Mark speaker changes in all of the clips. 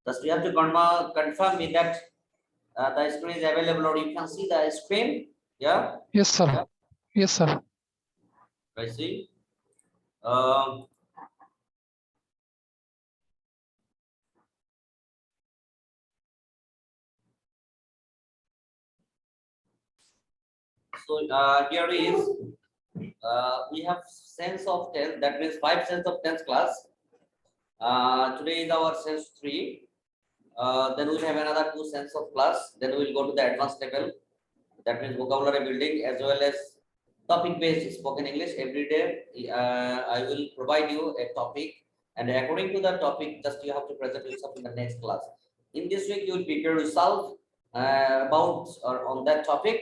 Speaker 1: Just you have to confirm me that the screen is available or you can see the screen. Yeah.
Speaker 2: Yes, sir.
Speaker 1: Yeah.
Speaker 2: Yes, sir.
Speaker 1: I see. So here is we have sense of tense, that means 5 sense of tense class. Today is our sense 3. Then we'll have another 2 sense of class. Then we'll go to the advanced level. That means vocabulary building as well as topic based spoken English. Every day I will provide you a topic, and according to that topic, just you have to present yourself in the next class. In this week, you will prepare yourself about or on that topic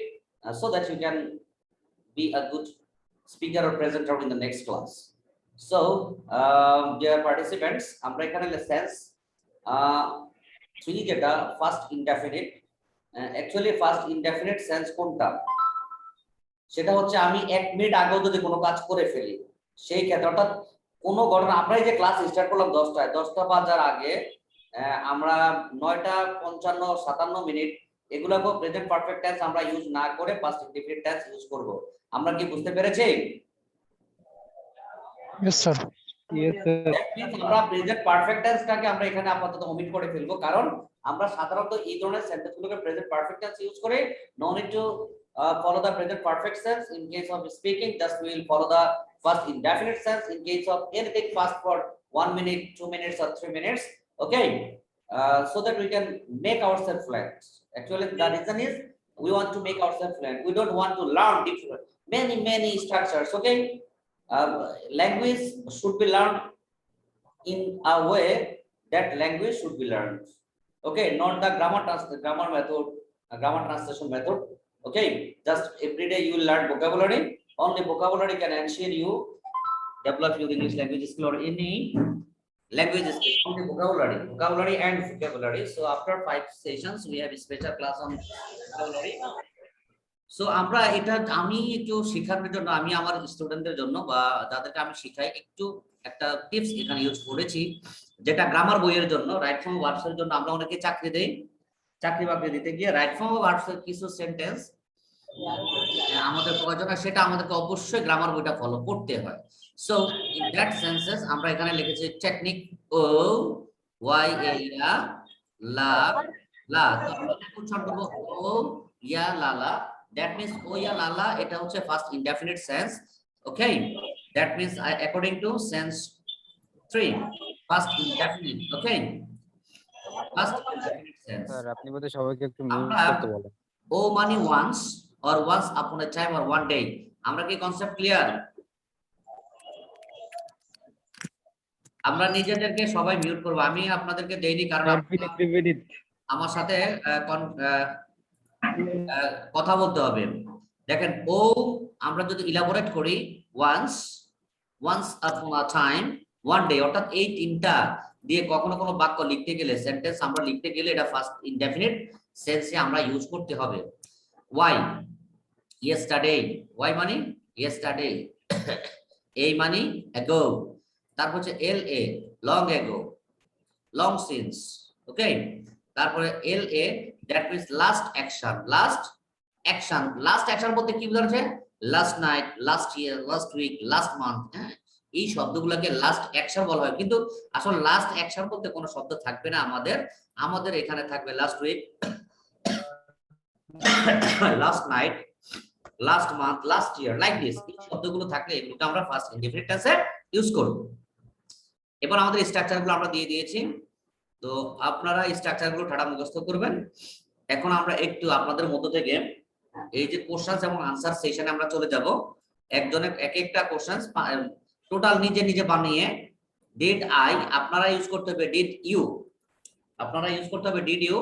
Speaker 1: so that you can be a good speaker or presenter in the next class. So dear participants, আমরা এখানে sense 3 যেটা first indefinite, actually first indefinite sense কোনটা, সেটা হচ্ছে আমি 1 minute আগেও যদি কোনো কাজ করে ফেলি সেই ক্ষেত্রে, অর্থাৎ কোনো ঘটনা, আমরা এই যে ক্লাস স্টার্ট করলাম 10টায়, 10টা বাজার আগে আমরা 9টা 55 57 মিনিট এগুলোকে প্রেজেন্ট পারফেক্ট টেন্স আমরা ইউজ না করে পাস্ট ইনডেফিনিট টেন্স ইউজ করব। আমরা কি বুঝতে পেরেছি?
Speaker 2: Yes, sir.
Speaker 3: Yes, sir.
Speaker 1: আমরা প্রেজেন্ট পারফেক্ট টেন্সটাকে আমরা এখানে আপাতত ওমিট করে ফেলবো, কারণ আমরা সাধারণত এই ধরনের সেন্টেন্সগুলোকে প্রেজেন্ট পারফেক্ট টেন্স ইউজ করে। No need to follow the present perfect tense. In case of speaking, just we will follow the first indefinite tense. In case of anything fast for 1 minute, 2 minutes or 3 minutes, okay, so that we can make ourselves fluent. Actually the reason is we want to make ourselves fluent. We don't want to learn different many structures, okay. Language should be learned in a way that language should be learned, okay, not the grammar translation method. Okay, just every day you will learn vocabulary. Only vocabulary can ensure you develop your English language skill or any language skill. Only vocabulary and vocabulary. So after 5 sessions, we have a special class on vocabulary. So আমরা এটা আমি একটু শেখানোর জন্য, আমি আমার স্টুডেন্টদের জন্য বা যাদেরকে আমি শেখাই, একটু একটা টিপস এখানে ইউজ করেছি, যেটা গ্রামার বইয়ের জন্য, রাইট ফর্ম ওয়ার্ডস এর জন্য আমরা অনেকে চাকরি দেই, চাকরি বাকরি দিতে গিয়ে রাইট ফর্ম ওয়ার্ডস এর কিছু সেন্টেন্স আমাদের প্রয়োজন হয়, সেটা আমাদেরকে অবশ্যই গ্রামার বইটা ফলো করতে হয়। সো ইন দ্যাট সেন্সেস আমরা এখানে লিখেছি টেকনিক ও ওয়াই এ ইয়া লা লা, তো আমরা উচ্চারণ করব ও ইয়া লা লা। দ্যাট মিন্স ও ইয়া লা লা, এটা হচ্ছে first indefinite sense, okay. That means according to sense 3 first indefinite, okay, first indefinite sense.
Speaker 3: Sir আপনি বলতে সবাইকে একটু মিউট করতে বলেন।
Speaker 1: ও মানে once or once upon a time or one day, আমরা কি কনসেপ্ট ক্লিয়ার? আমরা নিজেদেরকে সবাই মিউট করব, আমি আপনাদেরকে দেইনি কারণ আমার সাথে কথা বলতে হবে। দেখেন ও আমরা যদি ইলাবোরেট করি once upon a time, one day, অর্থাৎ এই তিনটা দিয়ে কখনো কোনো বাক্য লিখতে গেলে, সেন্টেন্স আমরা লিখতে গেলে এটা ফার্স্ট ইনডেফিনিট সেন্সে আমরা ইউজ করতে হবে। why yesterday, why মানে yesterday, a মানে ago, তারপর হচ্ছে la long ago, long since, ওকে, তারপরে la that means last action, last action বলতে কি বোঝাচ্ছে? last night, last year, last week, last month, এই শব্দগুলোকে লাস্ট অ্যাকশন বলা হয়, কিন্তু আসলে লাস্ট অ্যাকশন বলতে কোনো শব্দ থাকবে না আমাদের এখানে থাকবে last week, last night, last month, last year, like this. এই শব্দগুলো থাকলে এগুলোকে আমরা ফার্স্ট ইনডেফিনিট টেন্সে ইউজ করব। এবার আমাদের স্ট্রাকচারগুলো আমরা দিয়ে দিয়েছি, তো আপনারা স্ট্রাকচারগুলো ঠাড়া মুখস্থ করবেন। এখন আমরা একটু আপনাদের মধ্য থেকে এই যে কোশ্চেনস এবং আনসার সেশনে আমরা চলে যাব। একজনের এক একটা কোশ্চেনস টোটাল নিজে বানিয়ে ডিড আই, আপনারা ইউজ করতে হবে ডিড ইউ, আপনারা ইউজ করতে হবে ডিড ইউ।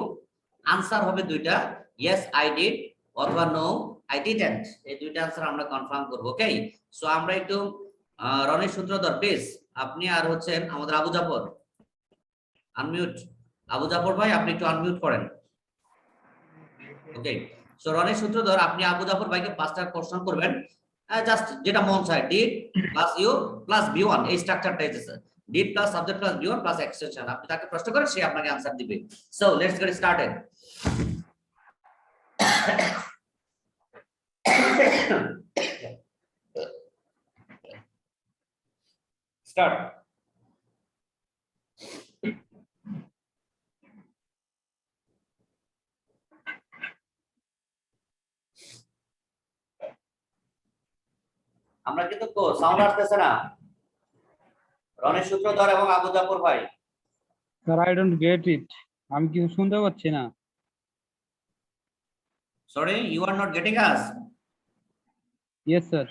Speaker 1: আনসার হবে দুইটা, ইয়েস আই ডিড অথবা নো আই ডিডন্ট, এই দুইটা আনসার আমরা কনফার্ম করব, ওকে। সো আমরা একটু রনির সূত্রধর প্লিজ, আপনি আর হচ্ছে আমাদের আবু জাফর আনমিউট, আবু জাফর ভাই আপনি একটু আনমিউট করেন, ওকে। সো রনির সূত্রধর আপনি আবু জাফর ভাইকে 5টা কোশ্চেন করবেন, জাস্ট যেটা মন চায়, ডিড প্লাস ইউ প্লাস বি1, এই স্ট্রাকচারটা এসেছে। did plus subject plus be1 plus extension আপনি তাকে প্রশ্ন করেন সে আপনাকে आंसर দিবে so let's get started start আমরা কিন্তু তো সাউন্ড আসতেছে না রণেশ সূত্রধর এবং আবু জাফর ভাই
Speaker 3: sir I don't get it আমি কিছু শুনতে পাচ্ছি না
Speaker 1: sorry you are not getting us
Speaker 3: yes sir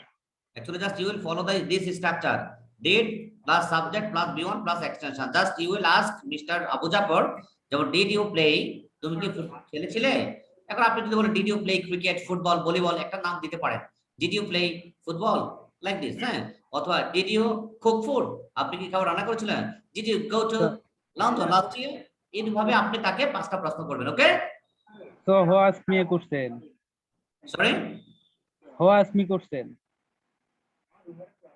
Speaker 1: actually just you will follow this structure did plus subject plus b1 plus extension just you will ask Mr. Abu Jafar যখন did you play তুমি কি খেলেছিলে এখন আপনি যদি বলেন did you play cricket football volleyball একটা নাম দিতে পারেন did you play football like this হ্যাঁ অথবা did you cook food আপনি কি খাবার রান্না করেছিলেন did you go to London last year এইভাবে আপনি তাকে পাঁচটা প্রশ্ন করবেন okay
Speaker 3: so who ask me a question
Speaker 1: sorry
Speaker 3: who ask me question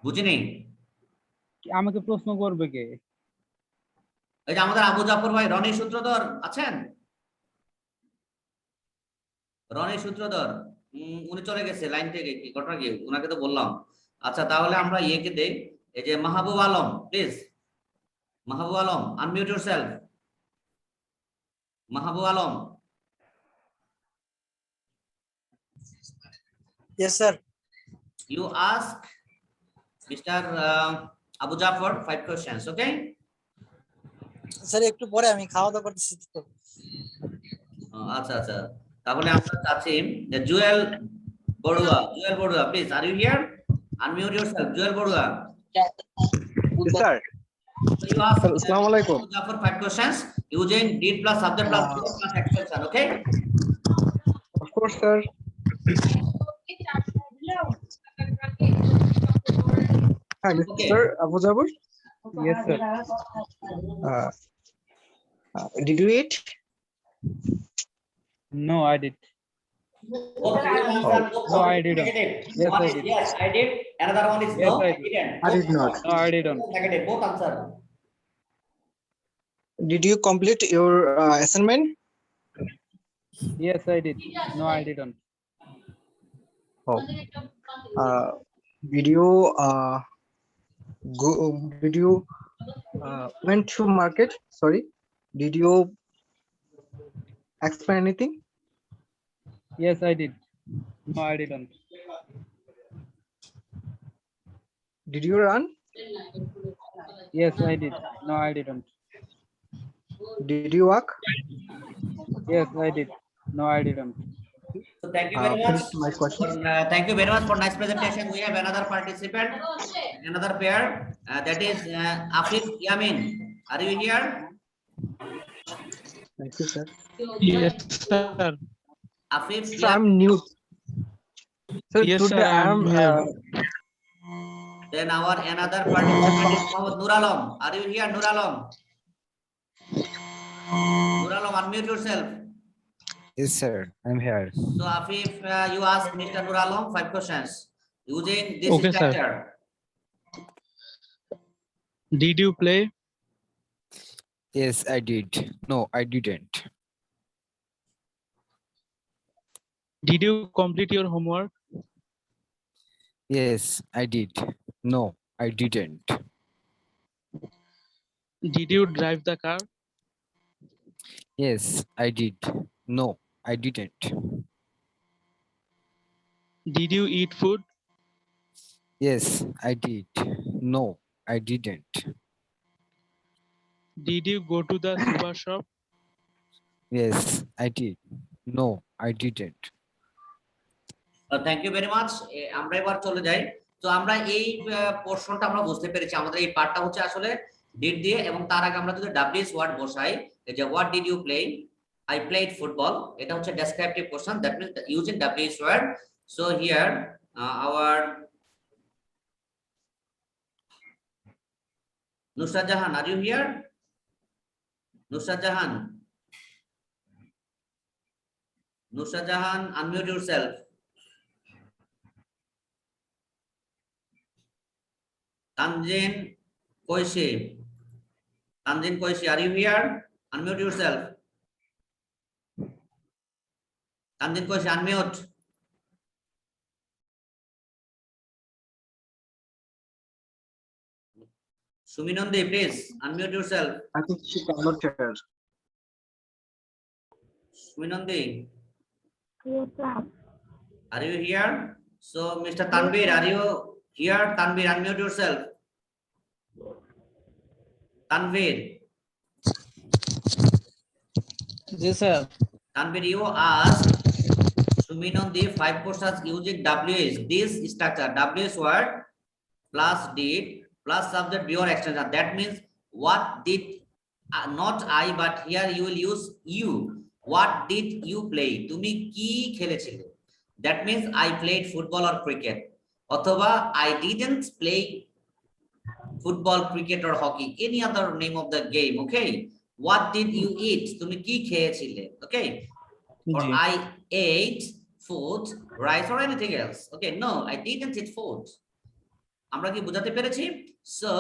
Speaker 1: বুঝিনি
Speaker 3: আমাকে প্রশ্ন করবে কে
Speaker 1: এই যে আমাদের আবু জাফর ভাই রণেশ সূত্রধর আছেন রণেশ সূত্রধর উনি চলে গেছে লাইন থেকে কি ঘটনা কি উনাকে তো বললাম আচ্ছা তাহলে আমরা ইয়েকে দেই এই যে Mahbub Alam please Mahbub Alam unmute yourself Mahbub Alam
Speaker 2: Yes, sir.
Speaker 1: you ask Mr. Abu Jafar 5 questions okay
Speaker 2: sir একটু পরে আমি খাওয়া দাওয়া করতেছি তো
Speaker 1: আচ্ছা আচ্ছা তাহলে আমরা চাচ্ছি যে Jewel Barua please are you here unmute yourself Jewel Barua
Speaker 4: sir
Speaker 1: you ask
Speaker 4: আসসালামু আলাইকুম
Speaker 1: Abu Jafar 5 questions using did plus subject plus verb plus extension okay
Speaker 4: of course sir হ্যাঁ
Speaker 1: Okay.
Speaker 4: Sir Abu Jafar
Speaker 3: yes sir
Speaker 4: did you eat
Speaker 3: no I did
Speaker 1: Both of you answer, both
Speaker 3: No,
Speaker 1: of
Speaker 3: I
Speaker 1: you
Speaker 3: didn't.
Speaker 1: negative.
Speaker 3: Yes,
Speaker 1: One
Speaker 3: I
Speaker 1: is
Speaker 3: did.
Speaker 1: yes, I did. Another one is
Speaker 3: Yes,
Speaker 1: no,
Speaker 3: I
Speaker 1: I
Speaker 3: did.
Speaker 1: didn't.
Speaker 4: I did not.
Speaker 3: No I didn't
Speaker 1: Both negative. Both answer.
Speaker 4: Did you complete your assignment
Speaker 3: yes I did no I didn't
Speaker 4: did you go did you went to market sorry did you explain anything
Speaker 3: yes I did no I didn't
Speaker 4: did you run
Speaker 3: yes I did no I didn't
Speaker 4: did you walk
Speaker 3: yes I did no I didn't
Speaker 1: So thank you very much.
Speaker 4: finish my question
Speaker 1: Thank you very much for nice presentation. We have another participant, another pair. That is Afif Yamin. Are you here?
Speaker 4: thank you sir
Speaker 5: Yes, sir.
Speaker 1: Afif
Speaker 4: sir
Speaker 1: Yamin.
Speaker 4: I'm new sir
Speaker 5: Yes, sir,
Speaker 4: today
Speaker 5: I'm
Speaker 4: I'm
Speaker 5: here.
Speaker 1: Then our another participant is Mohammed Nur Alam. Are you here, Nur Alam? Nur Alam, unmute yourself.
Speaker 6: Yes, sir. I'm here.
Speaker 1: So Afif, you ask Mr. Nur Alam 5 questions using this
Speaker 5: Okay, sir.
Speaker 1: structure.
Speaker 5: Did you play?
Speaker 6: Yes, I did. No, I didn't.
Speaker 5: Did you complete your homework?
Speaker 6: Yes, I did. No, I didn't.
Speaker 5: Did you drive the car?
Speaker 6: Yes, I did. No, I didn't.
Speaker 5: Did you eat food?
Speaker 6: Yes, I did. No, I didn't.
Speaker 5: Did you go to the super shop?
Speaker 6: Yes, I did. No, I didn't.
Speaker 1: Thank you very much আমরা এবার চলে যাই তো আমরা এই পোরশনটা আমরা বুঝতে পেরেছি আমাদের এই পার্টটা হচ্ছে আসলে ডিড দিয়ে এবং তার আগে আমরা যদি ডাব্লিউএস ওয়ার্ড বসাই এই যে what did you play I played football এটা হচ্ছে descriptive question that means using WS word so here our Nusrat Jahan, are you here? Nusrat Jahan. Nusrat Jahan, unmute yourself. Tanjin Koishi, Tanzin Koishi, are you here? Unmute yourself. Tanzin Koishi, unmute. Suminande, please unmute yourself.
Speaker 4: I think she cannot hear.
Speaker 1: Suminande,
Speaker 7: Yes, sir.
Speaker 1: are you here? So, Mr. Tanvir, are you here? Tanvir, unmute yourself. Tanvir,
Speaker 2: Yes, sir.
Speaker 1: Tanvir, you asked Suminande 5 questions using WH. This structure, WH word plus did plus subject beyond extension. That means what did, not I, but here you will use you. What did you play? Tumi ki khelechile. That means I played football or cricket. Othoba I didn't play football, cricket or hockey. Any other name of the game. Okay. What did you eat? Tumi ki kheyechile. Okay. Or
Speaker 2: G
Speaker 1: I ate food, rice or anything else. Okay. No, I didn't eat food. আমরা কি বোঝাতে পেরেছি? So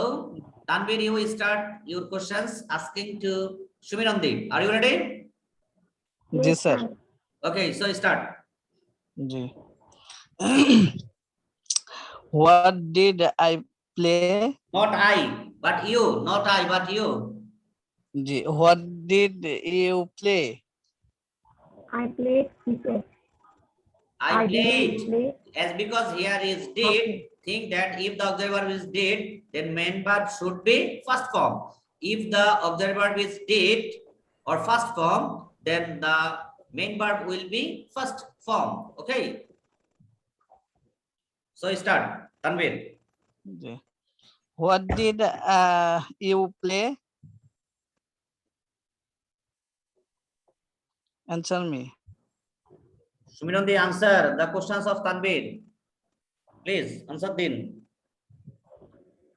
Speaker 1: Tanvir, you start your questions asking to Suminande. Are you ready?
Speaker 2: G
Speaker 7: Yes,
Speaker 2: sir
Speaker 7: sir.
Speaker 1: Okay, so start.
Speaker 2: G What did I play?
Speaker 1: Not I, but you. Not I, but you.
Speaker 2: G What did you play?
Speaker 7: I played cricket.
Speaker 1: I played.
Speaker 7: didn't play.
Speaker 1: As because here is did,
Speaker 7: Okay.
Speaker 1: think that if the observer is did, then main verb should be first form. If the observer is did or first form, then the main verb will be first form. Okay. So start, Tanvir.
Speaker 2: G What did you play? Answer me.
Speaker 1: Suminande, answer the questions of Tanvir. Please answer then.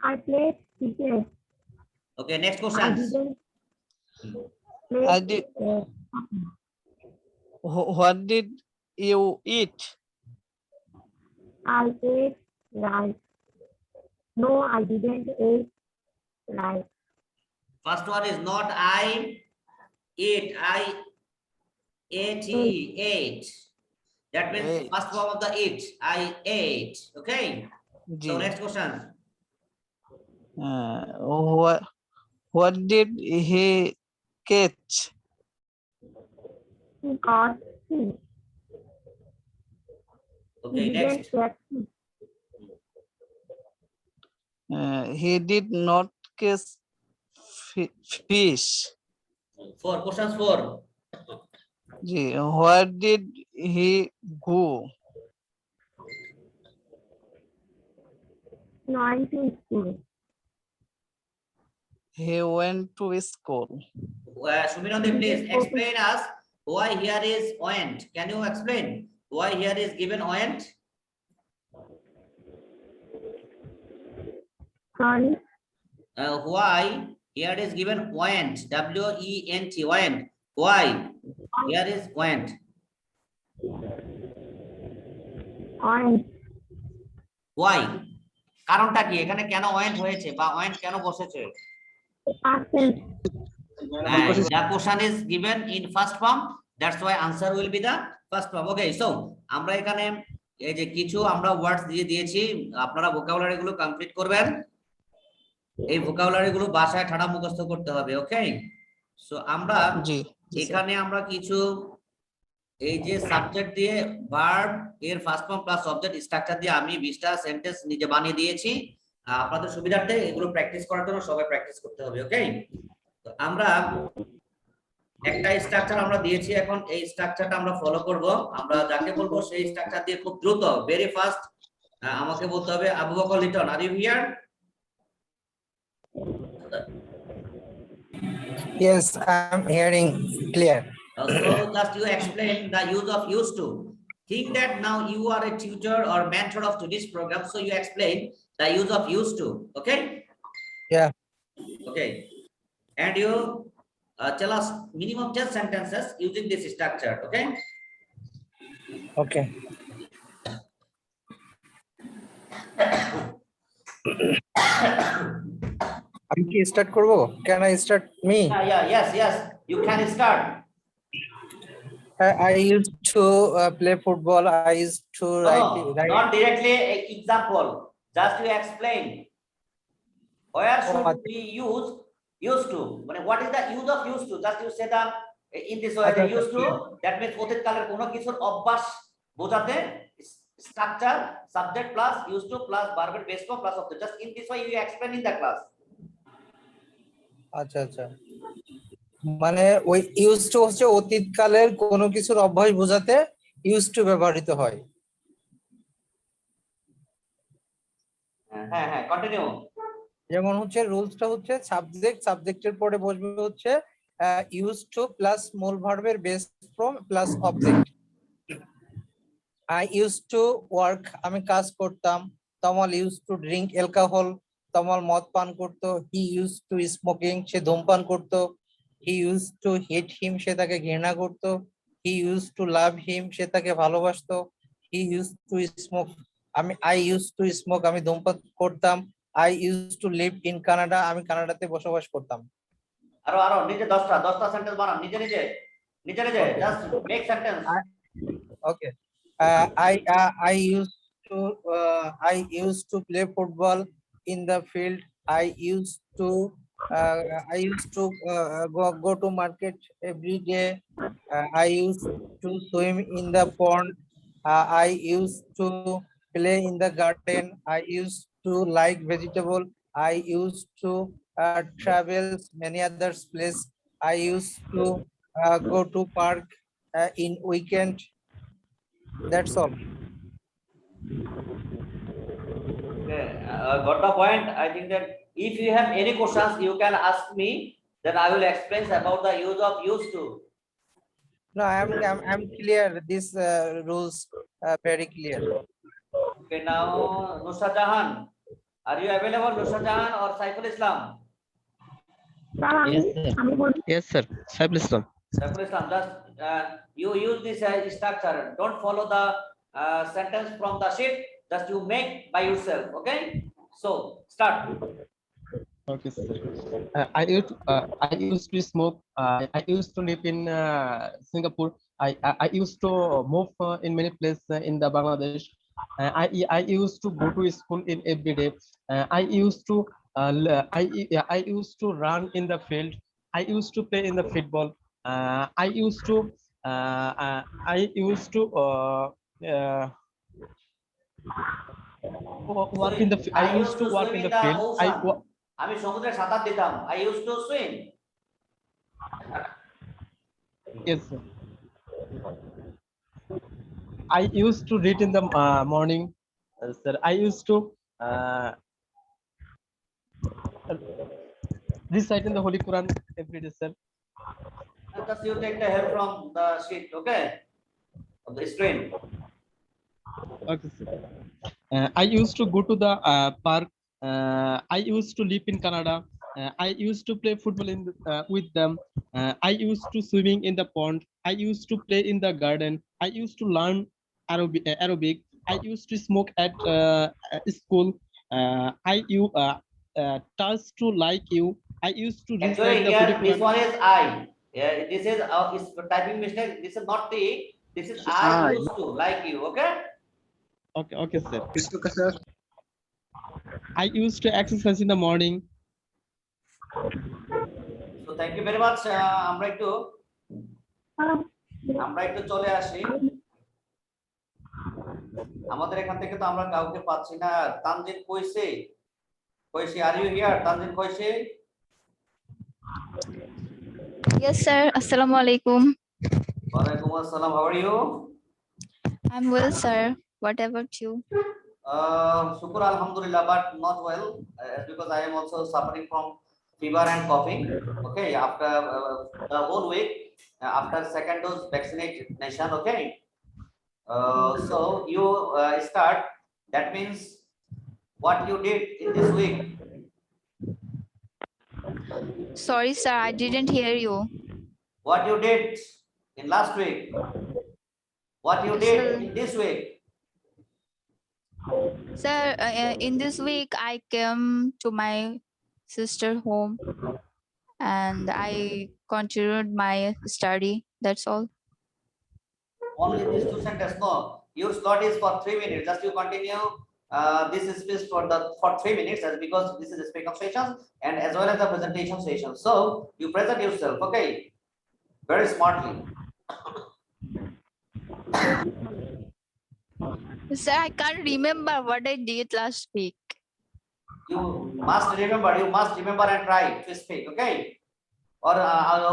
Speaker 7: I played cricket.
Speaker 1: Okay, next
Speaker 7: I
Speaker 1: questions.
Speaker 7: didn't play.
Speaker 2: I did. What did you eat?
Speaker 7: I ate rice. No, I didn't eat rice.
Speaker 1: First one is not I ate. I ate. Ate. That means
Speaker 2: Ate.
Speaker 1: first form of the eat. I ate. Okay.
Speaker 2: G
Speaker 1: So next question.
Speaker 2: What did he catch?
Speaker 7: He got sick.
Speaker 1: Okay,
Speaker 7: He didn't
Speaker 1: next.
Speaker 7: get sick.
Speaker 2: He did not catch fish.
Speaker 1: Four questions. Four.
Speaker 2: G Where did he go?
Speaker 7: No, I think school.
Speaker 2: He went to school.
Speaker 1: Suminande, please explain us why here is went. Can you explain why here is given went?
Speaker 7: Sorry.
Speaker 1: Why here is given went. W-E-N-T. Went. Why here is went?
Speaker 7: Orange.
Speaker 1: Why? কারণটা কি এখানে কেন went হয়েছে বা went কেন বসেছে? The question is given in first form, that's why answer will be the first form. Okay, so আমরা এখানে এই যে কিছু আমরা ওয়ার্ডস দিয়ে দিয়েছি, আপনারা ভোকাবুলারি গুলো কমপ্লিট করবেন। এই ভোকাবুলারি গুলো বাসায় ঠাড়া মুখস্থ করতে হবে। ওকে, সো আমরা
Speaker 2: জি
Speaker 1: এখানে আমরা কিছু এই যে সাবজেক্ট দিয়ে ভার্ব এর first form plus object structure দিয়ে আমি 20টা সেন্টেন্স নিজে বানিয়ে দিয়েছি। আপনাদের সুবিধার্থে এগুলো প্র্যাকটিস করার জন্য সবাই প্র্যাকটিস করতে হবে। ওকে, তো আমরা একটা স্ট্রাকচার আমরা দিয়েছি, এখন এই স্ট্রাকচারটা আমরা ফলো করব। আমরা যাকে বলবো সেই স্ট্রাকচার দিয়ে খুব দ্রুত ভেরি ফাস্ট আমাকে বলতে হবে Abu Bakar Liton, are you here?
Speaker 8: Yes, I'm hearing clear.
Speaker 1: So just you explain the use of used to. Think that now you are a tutor or mentor of today's program, so you explain the use of used to. Okay?
Speaker 8: Yeah.
Speaker 1: Okay. And you tell us minimum 10 sentences using this structure. Okay?
Speaker 8: Okay. আমি কি start করব? Can I start me?
Speaker 1: Yes, you can start.
Speaker 8: I used to play football. I used to
Speaker 1: No,
Speaker 8: write.
Speaker 1: not directly example, just you explain. Where should
Speaker 8: আচ্ছা।
Speaker 1: we use used to? What is the use of used to? Just you say that in this way,
Speaker 8: আচ্ছা,
Speaker 1: the
Speaker 8: আচ্ছা।
Speaker 1: used to, that means অতীত কালের কোনো কিছুর অভ্যাস বোঝাতে structure, subject plus used to plus verb base form plus object. Just in this way you explain in the class.
Speaker 8: আচ্ছা আচ্ছা, মানে ওই ইউজ টু হচ্ছে অতীতকালের কোনো কিছুর অভ্যাস বোঝাতে ইউজ টু ব্যবহৃত হয়।
Speaker 1: হ্যাঁ, continue.
Speaker 8: যেমন হচ্ছে রুলসটা হচ্ছে সাবজেক্টের পরে বসবে হচ্ছে ইউজ টু প্লাস মূল ভার্বের base form plus object. I use to work, আমি কাজ করতাম। তমাল ইউজ টু ড্রিঙ্ক অ্যালকোহল, তমাল মদ পান করতো। হি ইউজ টু স্মোকিং, সে ধূমপান করতো। হি ইউজ টু হেট হিম, সে তাকে ঘৃণা করতো। হি ইউজ টু লাভ হিম, সে তাকে ভালোবাসতো। He use to smoke, I use to smoke, আমি ধূমপান করতাম। I use to live in Canada, আমি কানাডাতে বসবাস করতাম।
Speaker 1: আরো নিজে 10টা সেন্টেন্স বানান নিজে just make sentence.
Speaker 8: Okay. I used to play football in the field. I used to go to market every day. I used to swim in the pond. I used to play in the garden. I used to like vegetable. I used to travel many other places. I used to go to park in weekend. That's all.
Speaker 1: Okay, got the point. I think that if you have any questions, you can ask me. Then I will explain about the use of used to.
Speaker 8: No, I'm clear. These rules very clear.
Speaker 1: Okay, now Nusrat Jahan, are you available, Nusrat Jahan or Saiful Islam?
Speaker 7: Sir আমি বলি
Speaker 5: Yes, sir. Saiful Islam.
Speaker 1: Saiful Islam, just you use this structure. Don't follow the sentence from the sheet. Just you make by yourself. Okay. So start.
Speaker 5: Okay, sir. I used to smoke. I used to live in Singapore. I used to move in many places in the Bangladesh. I used to go to school in every day. I used to I used to run in the field. I used to play in the football. I used to work in the. I used to work in the field.
Speaker 1: আমি সমুদ্রে সাঁতার দিতাম। I used to swim.
Speaker 5: Yes, sir. I used to read in the morning, sir. I used to recite in the Holy Quran every day, sir.
Speaker 1: Just you take the help from the sheet, okay? Of the screen.
Speaker 5: Okay, sir. I used to go to the park. I used to live in Canada. I used to play football with them. I used to swimming in the pond. I used to play in the garden. I used to learn Arabic. I used to smoke at school. Touch to like you. I used to recite
Speaker 1: Actually,
Speaker 5: the
Speaker 1: here
Speaker 5: Holy
Speaker 1: this
Speaker 5: Quran.
Speaker 1: one is I. Yeah, this is typing mistake. This is not the. This is I used to like you. Okay.
Speaker 5: Okay, sir. I used to exercise in the morning.
Speaker 1: So thank you very much. আমরা একটু চলে আসি। আমাদের এখান থেকে তো আমরা কাউকে পাচ্ছি না। তানজিন কইছে আর ইউ হিয়ার? তানজিন কইছে?
Speaker 9: Yes, sir. Assalamu alaikum.
Speaker 1: ওয়ালাইকুম আসসালাম। How are you?
Speaker 9: I'm well, sir. What about you?
Speaker 1: Shukr alhamdulillah, but not well because I am also suffering from fever and coughing. Okay, after the whole week, after second dose vaccination. Okay, so you start. That means what you did in this week.
Speaker 9: Sorry, sir. I didn't hear you.
Speaker 1: What you did in last week. What you
Speaker 9: Yes,
Speaker 1: did
Speaker 9: sir.
Speaker 1: in this week.
Speaker 9: Sir, in this week, I came to my sister home, and I continued my study. That's all.
Speaker 1: Only these two sentences. No, your slot is for 3 minutes. Just you continue. This is speech for 3 minutes, as because this is a speaking session and as well as the presentation session. So you present yourself, okay, very smartly.
Speaker 9: Sir, I can't remember what I did last week.
Speaker 1: You must remember and try to speak, okay? Or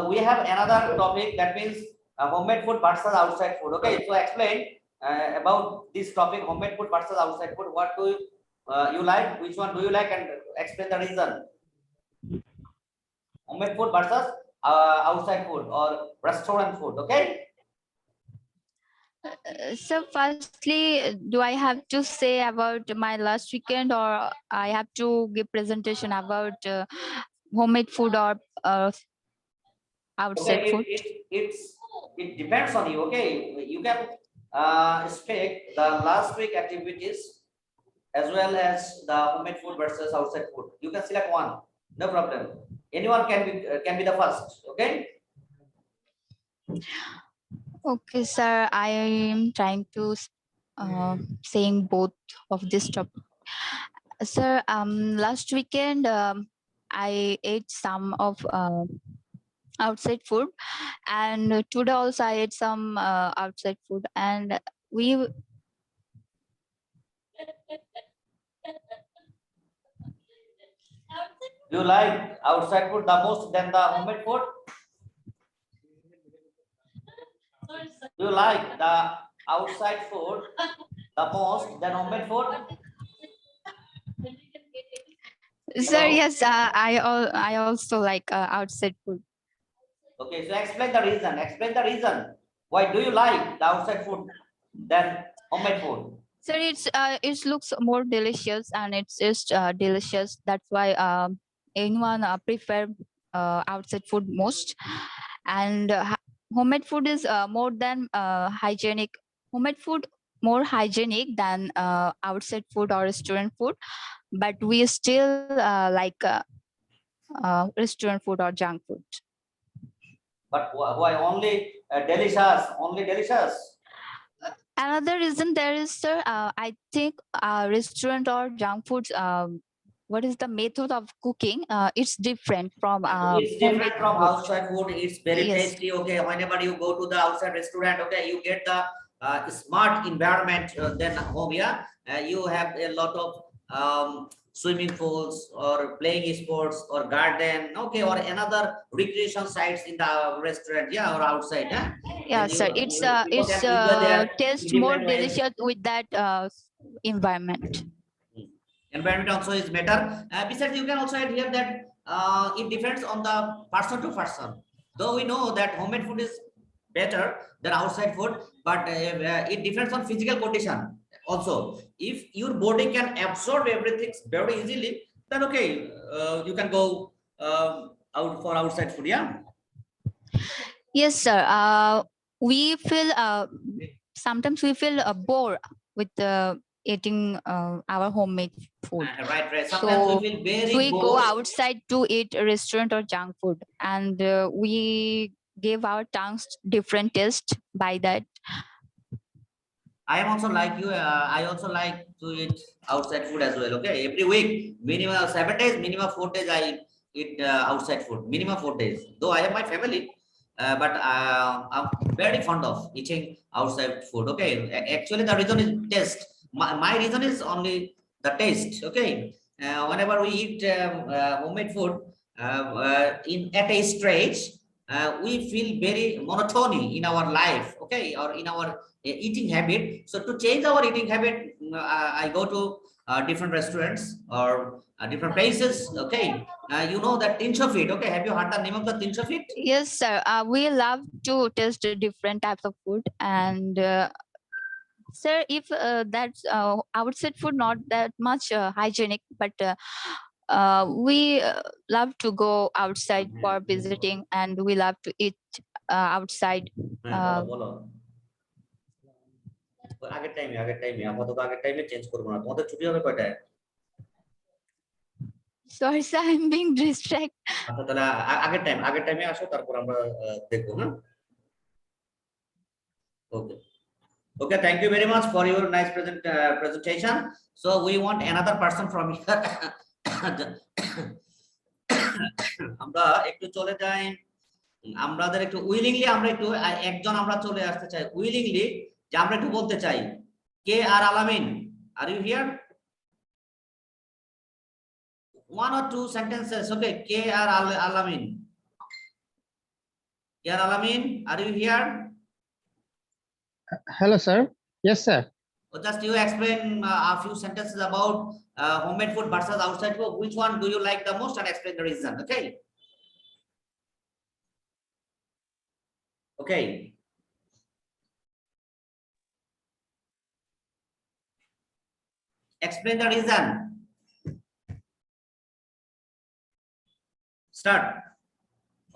Speaker 1: we have another topic, that means homemade food versus outside food. Okay, so explain about this topic, homemade food versus outside food. What do you like? Which one do you like? And explain the reason. Homemade food versus outside food or restaurant food. Okay.
Speaker 9: So firstly, do I have to say about my last weekend, or I have to give presentation about homemade food or outside
Speaker 1: Okay,
Speaker 9: food?
Speaker 1: it depends on you. Okay, you can speak the last week activities as well as the homemade food versus outside food. You can select one, no problem. Anyone can be the first. Okay.
Speaker 9: Okay, sir. I am trying to saying both of this topic. Sir, last weekend I ate some of outside food, and today also I ate some outside food, and we
Speaker 1: Do you like outside food the most than the homemade food? Do you like the outside food the most than homemade food?
Speaker 9: sir,
Speaker 1: Hello?
Speaker 9: yes, I also like outside food.
Speaker 1: Okay, so explain the reason. Explain the reason. Why do you like the outside food than homemade food?
Speaker 9: Sir, it looks more delicious, and it's just delicious. That's why anyone prefer outside food most. And homemade food is more than hygienic. Homemade food more hygienic than outside food or restaurant food, but we still like restaurant food or junk food.
Speaker 1: But why only delicious? Only delicious.
Speaker 9: Another reason there is, sir, I think restaurant or junk foods, what is the method of cooking? It's different from
Speaker 1: It's different
Speaker 9: homemade
Speaker 1: from
Speaker 9: food.
Speaker 1: outside food. It's very
Speaker 9: Yes.
Speaker 1: tasty. Okay, whenever you go to the outside restaurant, okay, you get the smart environment than home. Yeah, you have a lot of swimming pools or playing sports or garden. Okay, or another recreation sites in the restaurant. Yeah, or outside. Yeah,
Speaker 9: Yeah,
Speaker 1: and
Speaker 9: sir.
Speaker 1: people can enjoy their
Speaker 9: Taste
Speaker 1: in
Speaker 9: more
Speaker 1: different ways.
Speaker 9: delicious with that environment.
Speaker 1: Environment also is better. Besides, you can also add here that it depends on the person to person. Though we know that homemade food is better than outside food, but it depends on physical condition also. If your body can absorb everything very easily, then okay, you can go out for outside food. Yeah.
Speaker 9: Yes, sir. We feel sometimes we feel bored with eating our homemade food.
Speaker 1: Right. Sometimes
Speaker 9: So
Speaker 1: we feel very
Speaker 9: we go
Speaker 1: bored.
Speaker 9: outside to eat a restaurant or junk food, and we give our tongues different taste by that.
Speaker 1: I am also like you. I also like to eat outside food as well. Okay, every week, minimum 7 days, minimum 4 days, I eat outside food. Minimum 4 days. Though I have my family, but I'm very fond of eating outside food. Okay, actually, the reason is taste. My reason is only the taste. Okay, whenever we eat homemade food in at a stage, we feel very monotony in our life. Okay, or in our eating habit. So to change our eating habit, I go to different restaurants or different places. Okay, you know that Tinch of It. Okay, have you heard the name of the Tinch of It?
Speaker 9: Yes, sir. We love to taste different types of food, and sir, if that's outside food not that much hygienic, but we love to go outside for visiting, and we love to eat outside.
Speaker 1: বলো আগের টাইমে আপাতত আগের টাইমে change করবো না। তোমাদের ছুটি হবে কয়টায়?
Speaker 9: Sorry, sir, I'm being distracted.
Speaker 1: আচ্ছা তাহলে আগের টাইমে আসো, তারপর আমরা দেখবো, হ্যাঁ? Okay. Okay, thank you very much for your nice presentation. So we want another person from here. আমরা একটু চলে যাই, আমাদের একটু উইলিংলি আমরা একটু একজন আমরা চলে আসতে চাই উইলিংলি, যে আমরা একটু বলতে চাই কে আর Alamin, are you here? One or two sentences, okay? K R Alamin. K R Alamin, are you here?
Speaker 5: Hello, sir. Yes, sir.
Speaker 1: Or just you explain a few sentences about homemade food versus outside food. Which one do you like the most, and explain the reason, okay? Okay. Explain the reason. Start.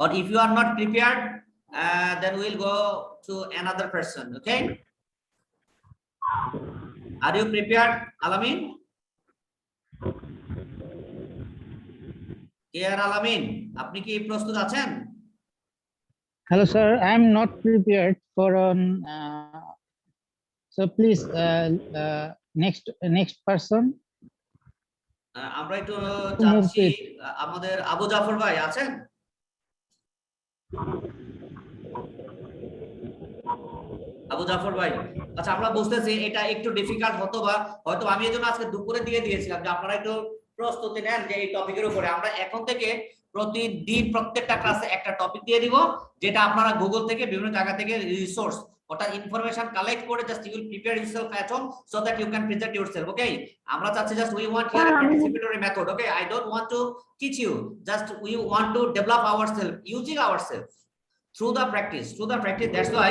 Speaker 1: Or if you are not prepared, then we'll go to another person, okay? Are you prepared, Alamin? K.R. Alamin, আপনি কি প্রস্তুত আছেন?
Speaker 3: Hello, sir. I'm not prepared for so please next person.
Speaker 1: আমরা একটু চাচ্ছি আমাদের আবু জাফর ভাই আছেন? আবু জাফর ভাই, আচ্ছা আমরা বুঝতেছি এটা একটু ডিফিকাল্ট হতো, বা হয়তো আমি এজন্য আজকে দুপুরে দিয়ে দিয়েছিলাম যে আপনারা একটু প্রস্তুতি নেন যে এই টপিকের উপরে আমরা এখন থেকে প্রতিদিন প্রত্যেকটা ক্লাসে একটা টপিক দিয়ে দিব, যেটা আপনারা গুগল থেকে বিভিন্ন জায়গা থেকে রিসোর্স ওটা ইনফরমেশন কালেক্ট করে just you will prepare yourself at home so that you can present yourself, okay? আমরা চাচ্ছি just we want here participatory method, okay? I don't want to teach you, just we want to develop ourself using ourself through the practice. That's why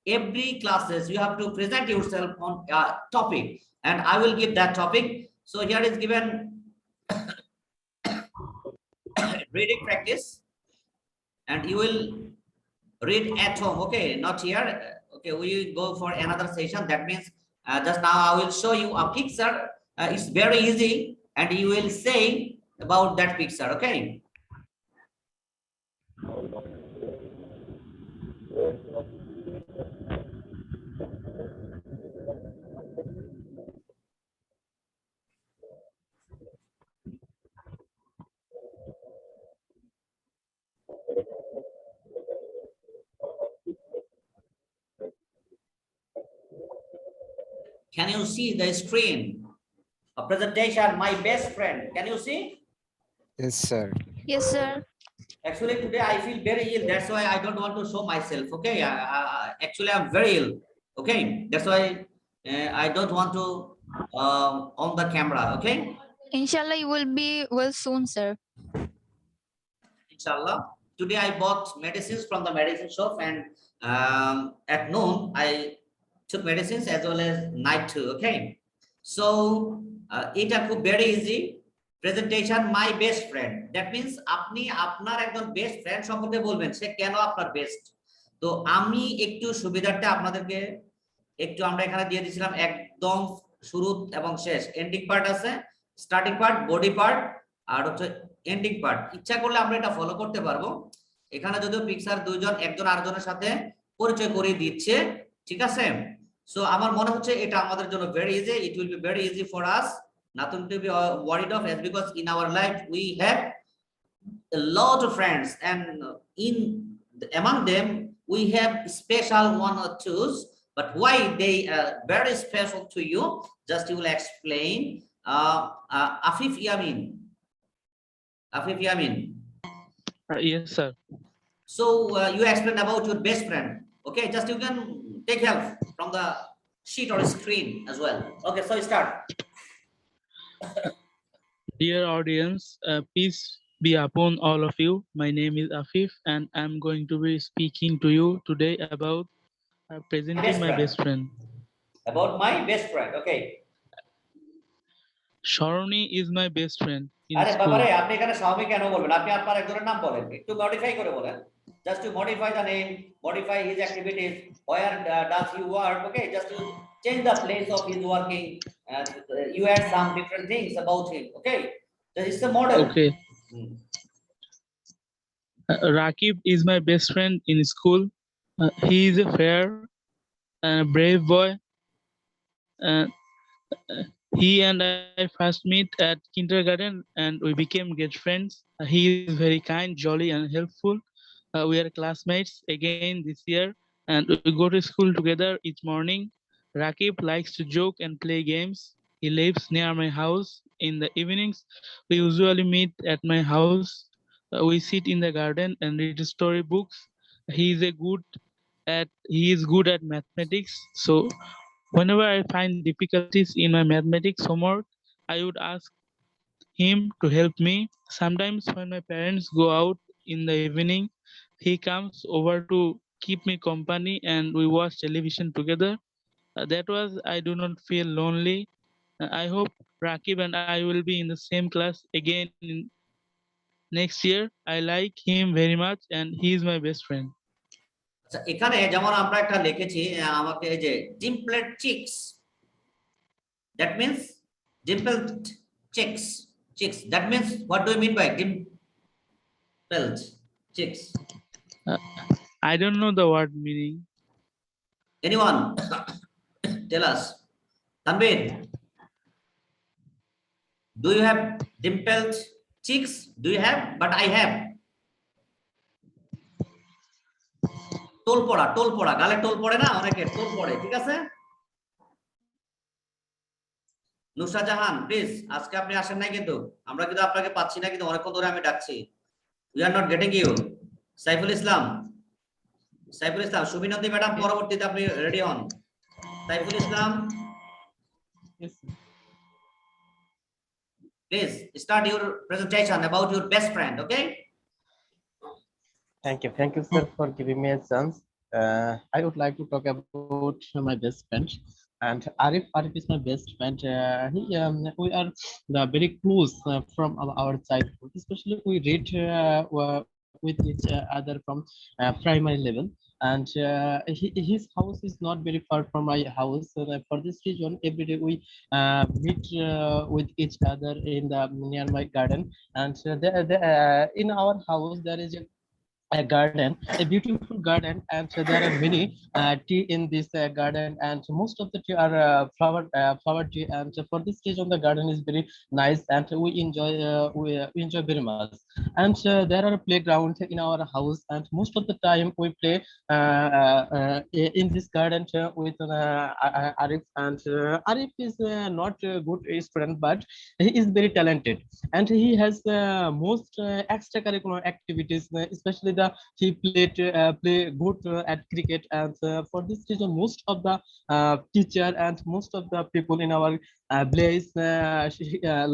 Speaker 1: every classes you have to present yourself on a topic, and I will give that topic. So here is given reading practice, and you will read at home, okay? Not here, okay? We will go for another session. That means just now I will show you a picture. It's very easy, and you will say about that picture, okay? Can you see the screen? A presentation, my best friend. Can you see?
Speaker 6: Yes, sir.
Speaker 9: Yes, sir.
Speaker 1: Actually, today I feel very ill. That's why I don't want to show myself. Okay. Actually, I'm very ill. Okay. That's why I don't want to on the camera. Okay.
Speaker 9: Inshallah, you will be well soon, sir.
Speaker 1: Inshallah. Today I bought medicines from the medicine shop, and at noon I took medicines as well as night too, okay? So it could very easy. Presentation, my best friend. That means আপনি আপনার একজন best friend সম্পর্কে বলবেন, সে কেন আপনার best. তো আমি একটু সুবিধাটা আপনাদেরকে একটু আমরা এখানে দিয়ে দিয়েছিলাম একদম শুরু এবং শেষ, এন্ডিং পার্ট আছে, স্টার্টিং পার্ট, বডি পার্ট, আর হচ্ছে এন্ডিং পার্ট। ইচ্ছা করলে আমরা এটা ফলো করতে পারবো। এখানে যদিও পিকচার দুইজন একজন আরেকজনের সাথে পরিচয় করিয়ে দিচ্ছে, ঠিক আছে? সো আমার মনে হচ্ছে এটা আমাদের জন্য very easy, it will be very easy for us, nothing to be worried of, as because in our life we have a lot of friends, and among them we have special one or twos, but why they are very special to you, just you will explain. Afif Yamin.
Speaker 3: Yes, sir.
Speaker 1: So you explain about your best friend, okay? Just you can take help from the sheet or screen as well. Okay, so start.
Speaker 3: Dear audience, peace be upon all of you. My name is Afif, and I'm going to be speaking to you today about presenting my best friend.
Speaker 1: About my best friend, okay?
Speaker 3: Sharoni is my best friend in
Speaker 1: আরে
Speaker 3: school.
Speaker 1: বাবারে, আপনি এখানে Xiaomi কেন বলবেন? আপনি আপনার একজনের নাম বলেন, একটু মডিফাই করে বলেন, just to modify the name, modify his activities, where does he work, okay? Just to change the place of his working, you add some different things about him, okay? That is the model.
Speaker 3: Okay.
Speaker 1: Hmm.
Speaker 3: Rakib is my best friend in school. He is a fair and brave boy. Uh, he and I first meet at kindergarten and we became great friends. He is very kind, jolly, and helpful. We are classmates again this year and we go to school together each morning. Rakib likes to joke and play games. He lives near my house. In the evenings, we usually meet at my house. We sit in the garden and read storybooks. He is good at mathematics. So whenever I find difficulties in my mathematics homework, I would ask him to help me. Sometimes when my parents go out in the evening, he comes over to keep me company and we watch television together. That was I do not feel lonely. I hope Rakib and I will be in the same class again in next year. I like him very much and he is my best friend.
Speaker 1: আচ্ছা এখানে যেমন আমরা একটা লিখেছি আমাকে এই যে dimpled cheeks, that means dimpled cheeks, cheeks that means what do you mean by dimpled cheeks?
Speaker 3: I don't know the word meaning.
Speaker 1: Anyone tell us? Tanvir, do you have dimpled cheeks? Do you have? But I have. Toll পড়া গালে toll পড়ে না, অনেকে toll পড়ে, ঠিক আছে? নুসরা জাহান please, আজকে আপনি আসেন নাই কিন্তু, আমরা কিন্তু আপনাকে পাচ্ছি না, কিন্তু অনেকক্ষণ ধরে আমি ডাকছি। We are not getting you. Saiful Islam, Subinandi madam পরবর্তীতে আপনি রেডি হন। Saiful Islam,
Speaker 5: Yes, sir.
Speaker 1: please start your presentation about your best friend, okay?
Speaker 5: Thank you, sir, for giving me a chance. I would like to talk about my best friend, and Arif is my best friend. We are very close from our childhood. Especially, we read with each other from primary level, and his house is not very far from my house. So for this reason, every day we meet with each other in the near my garden, and in our house there is a garden, a beautiful garden, and there are many tea in this garden, and most of the tea are flower tea, and for this reason the garden is very nice, and we enjoy very much. And there are playgrounds in our house, and most of the time we play in this garden with Arif, and Arif is not a good student, but he is very talented, and he has most extracurricular activities, especially he play good at cricket, and for this reason most of the teacher and most of the people in our place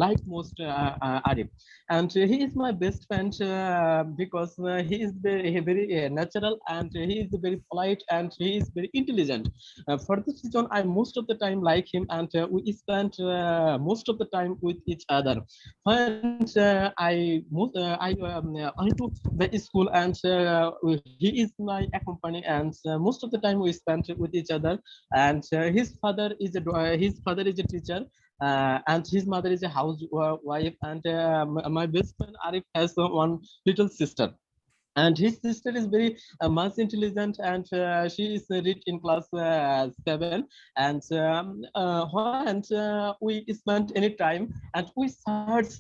Speaker 5: like most Arif, and he is my best friend because he is very natural, and he is very polite, and he is very intelligent. For this reason I most of the time like him, and we spend most of the time with each other. When I went to the school, and he is my accompany, and most of the time we spend with each other. And his father is a teacher, and his mother is a housewife, and my best friend Arif has one little sister, and his sister is very much intelligent, and she is read in class 7. And when we spend any time, and we search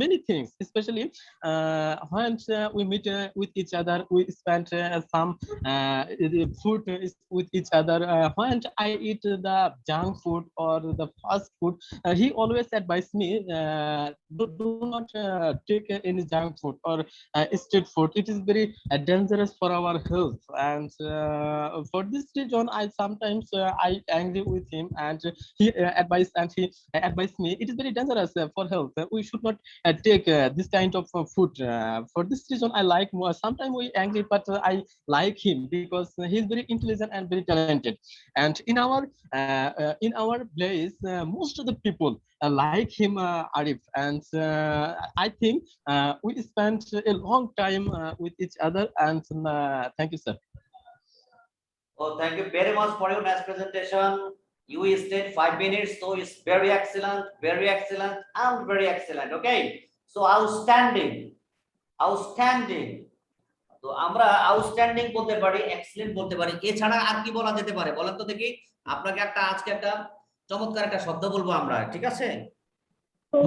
Speaker 5: many things, especially when we meet with each other, we spend some food with each other. When I eat the junk food or the fast food, he always advise me, do not take any junk food or street food. It is very dangerous for our health, and for this reason I sometimes I angry with him, and he advised me it is very dangerous for health. We should not take this kind of food. For this reason I like more. Sometimes we angry, but I like him because he is very intelligent and very talented. And in our place, most of the people like him, Arif, and I think we spent a long time with each other. And thank you, sir.
Speaker 1: Oh, thank you very much for your nice presentation. You stayed 5 minutes, so it's very excellent, and very excellent. Okay, so outstanding, outstanding. তো আমরা outstanding বলতে পারি, excellent বলতে পারি, এছাড়া আর কি বলা যেতে পারে বলেন তো দেখি। আপনাকে আজকে একটা চমৎকার একটা শব্দ বলবো আমরা, ঠিক আছে?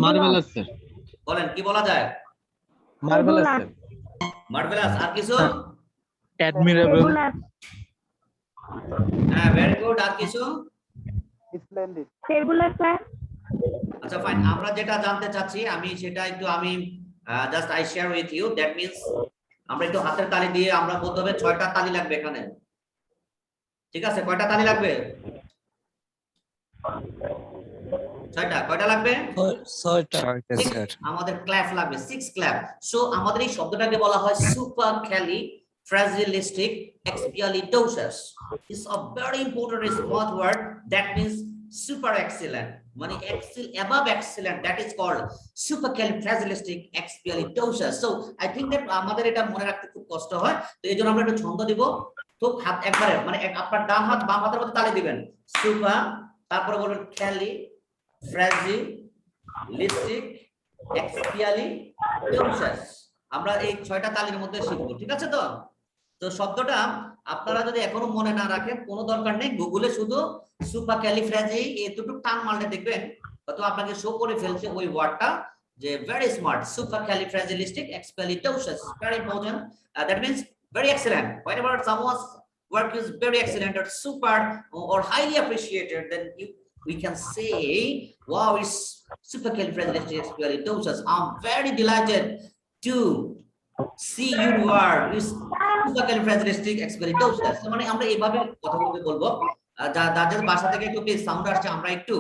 Speaker 5: Marvellous sir.
Speaker 1: বলেন কি বলা যায়?
Speaker 5: Marvellous sir.
Speaker 1: মার্ভেলাস। আর কিছু?
Speaker 3: admirable,
Speaker 1: হ্যাঁ, ভেরি গুড। আর কিছু?
Speaker 7: Splendid, fabulous sir.
Speaker 1: আচ্ছা ফাইন, আমরা যেটা জানতে চাচ্ছি আমি সেটা একটু আমি just I share with you. That means আমরা একটু হাতের তালি দিয়ে আমরা বলতে হবে 6টা তালি লাগবে এখানে, ঠিক আছে? কয়টা তালি লাগবে? 6টা। কয়টা লাগবে?
Speaker 2: 6টা।
Speaker 6: স্যার।
Speaker 1: আমাদের ক্ল্যাপ লাগবে, 6 ক্ল্যাপ। সো আমাদের এই শব্দটাকে বলা হয় supercalifragilistic expialidocious. It's a very important smart word that means super excellent, মানে above excellent, that is called supercalifragilistic expialidocious. So I think that আমাদের এটা মনে রাখতে খুব কষ্ট হয়, তো এইজন্য আমরা একটু ছন্দ দিব। তো হাত একবারে মানে আপনার ডান হাত বাম হাতের মধ্যে তালি দিবেন, সুপার, তারপরে বলবেন ক্যালিফ্রাজিলিস্টিক এক্সপিয়ালিডোসাস। আমরা এই 6টা তালির মধ্যে শিখবো, ঠিক আছে? তো তো শব্দটা আপনারা যদি এখনো মনে না রাখেন কোনো দরকার নেই, গুগলে শুধু সুপারক্যালিফ্রাজি এতটুকু টান মারলে দেখবেন তো আপনাকে শো করে ফেলছে ওই ওয়ার্ডটা, যে very smart, supercalifragilisticexpialidocious, very important. That means very excellent. Whenever someone's work is very excellent or super or highly appreciated, then we can say, wow, it's supercalifragilisticexpialidocious. I'm very delighted to see your word is supercalifragilisticexpialidocious. মানে আমরা এইভাবে কথা বলবো। যাদের বাসা থেকে একটু please sound আসছে আমরা একটু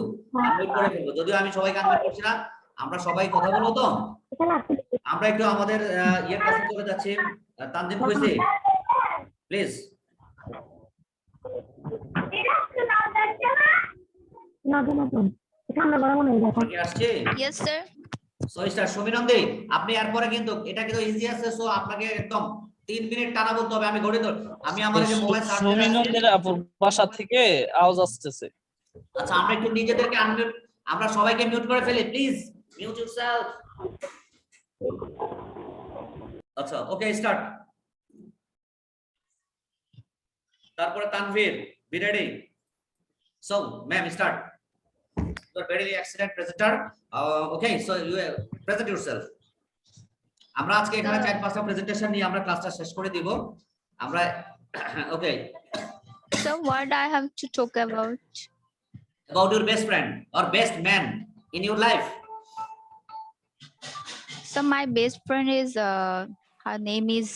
Speaker 1: আনমিউট করে ফেলবো, যদিও আমি সবাইকে আনমিউট করছি না, আমরা সবাই কথা বলবো। তো আমরা একটু আমাদের ইয়ের কাছে চলে যাচ্ছি। তানজিম কইছে please.
Speaker 9: Yes, sir.
Speaker 1: So star Suminandi, আপনি এরপরে কিন্তু এটা কিন্তু ইজি আছে, সো আপনাকে একদম 3 মিনিট টানা বলতে হবে। আমি ঘড়ি ধর, আমি আমার যে মোবাইল চার্জ
Speaker 2: সুমিনন্দের আপুর বাসা থেকে আওয়াজ আসতেছে।
Speaker 1: আচ্ছা আমরা একটু নিজেদেরকে আনমিউট, আমরা সবাইকে মিউট করে ফেলি প্লিজ, মিউট ইউরসেলফ। আচ্ছা ওকে স্টার্ট। তারপরে Tanvir, be ready. So ma'am start. You are very excellent presenter. Okay, so you present yourself. আমরা আজকে এখানে 4-5টা প্রেজেন্টেশন নিয়ে আমরা ক্লাসটা শেষ করে দিব। আমরা ওকে।
Speaker 9: So what I have to talk about?
Speaker 1: About your best friend or best man in your life.
Speaker 9: So my best friend is her name is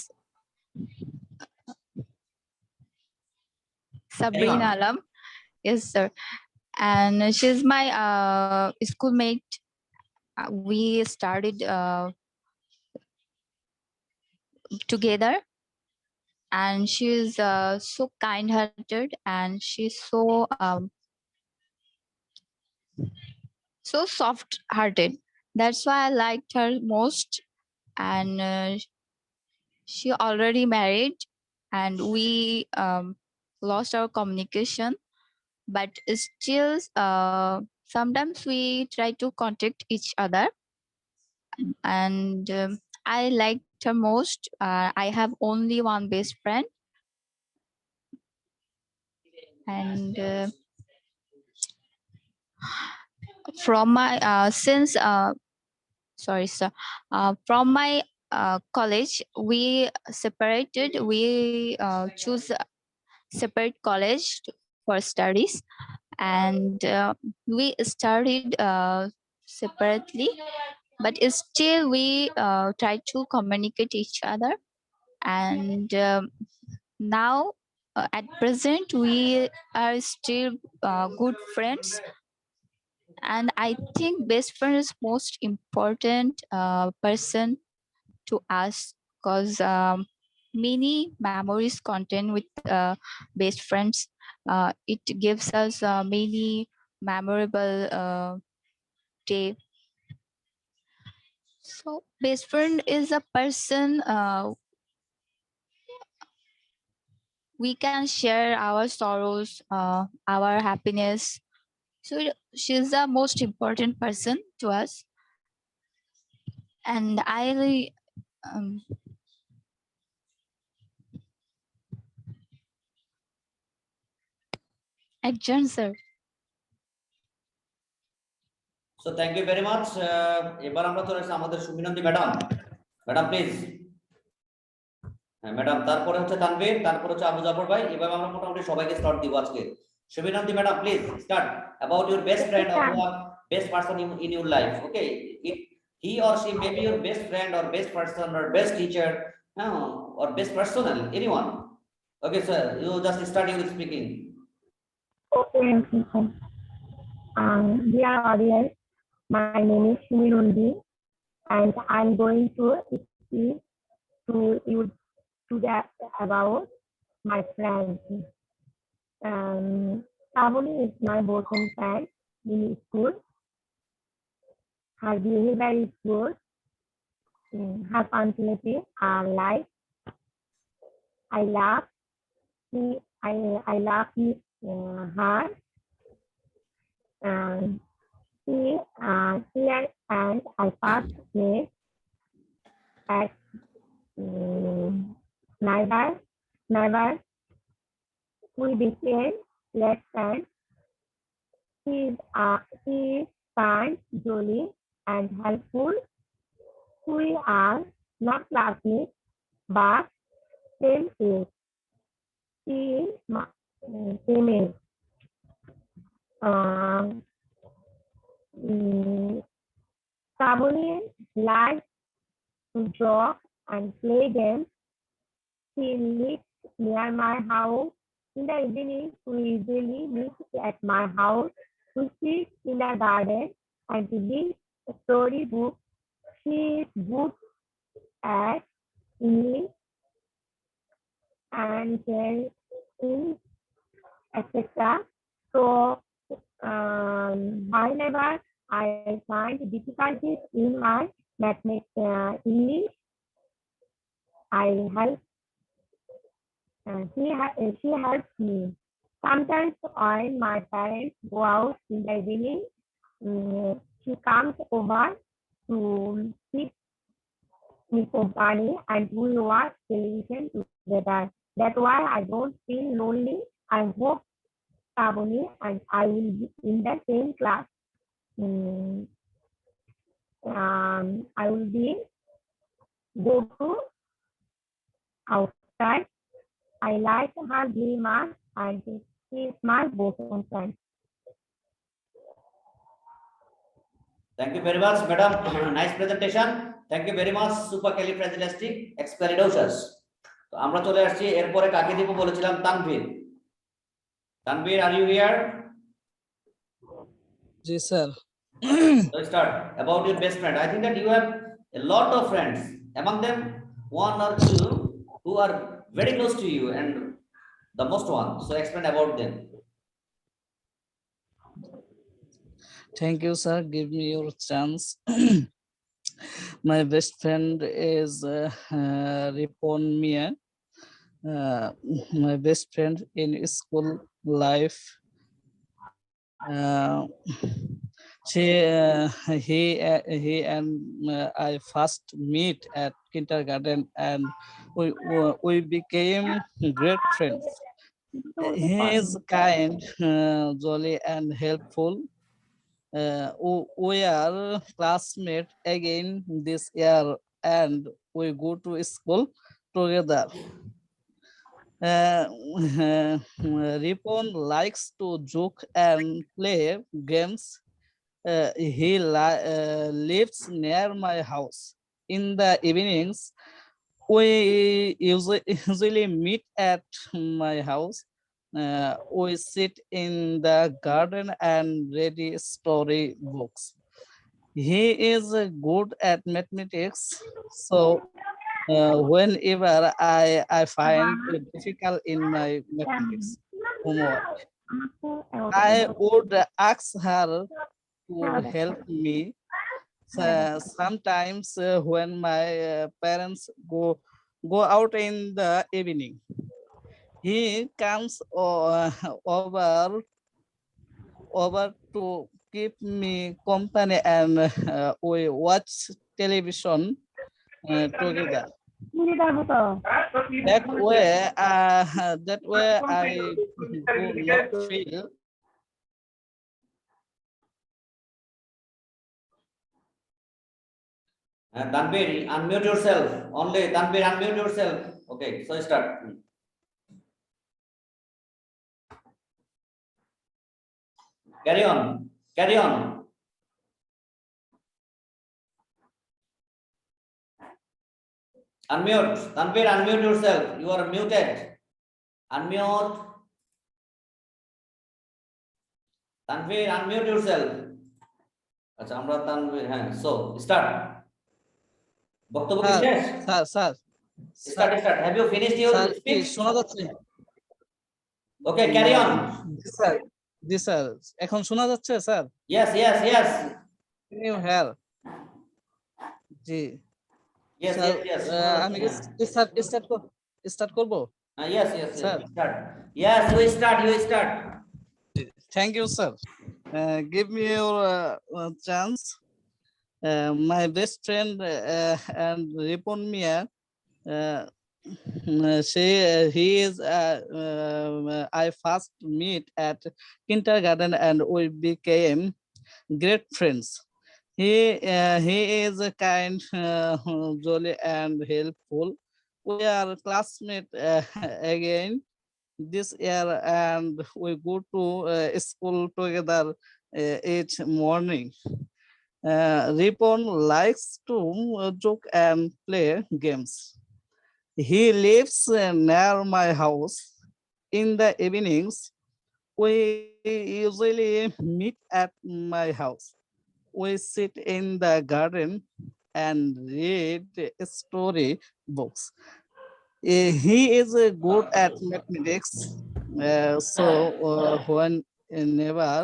Speaker 9: Sabrina Alam. Yes, sir. And she's my schoolmate. We started together, and she's so kind-hearted, and she's so soft-hearted. That's why I liked her most. And she already married, and we lost our communication, but still sometimes we try to contact each other. And I liked her most. I have only one best friend, and from my sorry sir, from my college we separated. We choose separate college for studies, and we started separately, but still we try to communicate each other. And now at present we are still good friends. And I think best friend is most important person to us, because many memories contain with best friends. It gives us many memorable day. So best friend is a person we can share our sorrows, our happiness, So she's the most important person to us, and um, adjourn, sir.
Speaker 1: So thank you very much. এবার আমরা চলে আসছি আমাদের সুমিনন্দী madam. Madam please. হ্যাঁ madam, তারপরে হচ্ছে তানভীর, তারপরে হচ্ছে আবু জাফর ভাই। এভাবে আমরা মোটামুটি সবাইকে স্লট দিব আজকে। Suminandi madam please start about your best friend or best person in your life. Okay, if he or she may be your best friend or best person or best teacher, or best personal, anyone. Okay, sir, you just start your speaking.
Speaker 7: Okay. Dear audience, my name is Shimirundi, and I'm going to speak to you today about my friends. Savoli is my bosom friend in school. Her behavior is good. Her punctuality are like I love I love her. She and I first met at never we became best friends. She is kind, jolly, and helpful. We are not classmates, but same age. She is my same age. Savoli likes to draw and play games. She lives near my house. In the evening, we usually meet at my house to sit in the garden and to read a storybook. She is good at English and etc. So whenever I find difficulties in my mathematics, English, I help. She helps me. Sometimes when my parents go out in the evening, she comes over to keep me company and we watch television together. That's why I don't feel lonely. I hope Savoli and I will be in the same class. I will be go to outside. I like her very much and she is my bosom friend.
Speaker 1: Thank you very much, madam. Nice presentation. Thank you very much. Supercalifragilisticexpialidocious. তো আমরা চলে আসছি এরপরে কাকে দিব বলেছিলাম, Tanvir. Tanvir, are you here?
Speaker 2: G sir.
Speaker 1: So start about your best friend. I think that you have a lot of friends. Among them, one or two who are very close to you and the most one. So explain about them.
Speaker 2: Thank you, sir. Give me your chance. My best friend is Ripon Mia. My best friend in school life. He and I first meet at kindergarten, and we became great friends. He is kind, jolly, and helpful. We are classmates again this year, and we go to school together. Ripon likes to joke and play games. He lives near my house. In the evenings, we usually meet at my house. We sit in the garden and read story books. He is good at mathematics, so whenever I find it difficult in my mathematics homework, I would ask her to help me. Sometimes when my parents go out in the evening, he comes over over to keep me company and we watch television together. That way I do not feel
Speaker 1: Tanvir, unmute yourself. Only Tanvir, unmute yourself. Okay, so start. Carry on. Carry on. Unmute. Tanvir, unmute yourself. You are muted. Unmute. Tanvir, unmute yourself. আচ্ছা আমরা তানভীর হ্যাঁ so start বক্তব্য কি শেষ
Speaker 2: sir
Speaker 1: start have you finished your
Speaker 2: sir কি
Speaker 1: speech
Speaker 2: শোনা যাচ্ছে?
Speaker 1: Okay carry on
Speaker 2: ji sir এখন শোনা যাচ্ছে sir?
Speaker 1: Yes yes yes
Speaker 2: new here ji
Speaker 1: yes
Speaker 2: sir
Speaker 1: yes
Speaker 2: আমি স্টার্ট করব?
Speaker 1: Yes yes
Speaker 2: sir
Speaker 1: start yes you start
Speaker 2: Thank you, sir. Give me your chance. My best friend and Ripon Mia, he is. I first meet at kindergarten and we became great friends. He is a kind, jolly and helpful. We are classmates again this year and we go to school together each morning. Ripon likes to joke and play games. He lives near my house. In the evenings, we usually meet at my house. We sit in the garden and read story books. He is good at mathematics, so whenever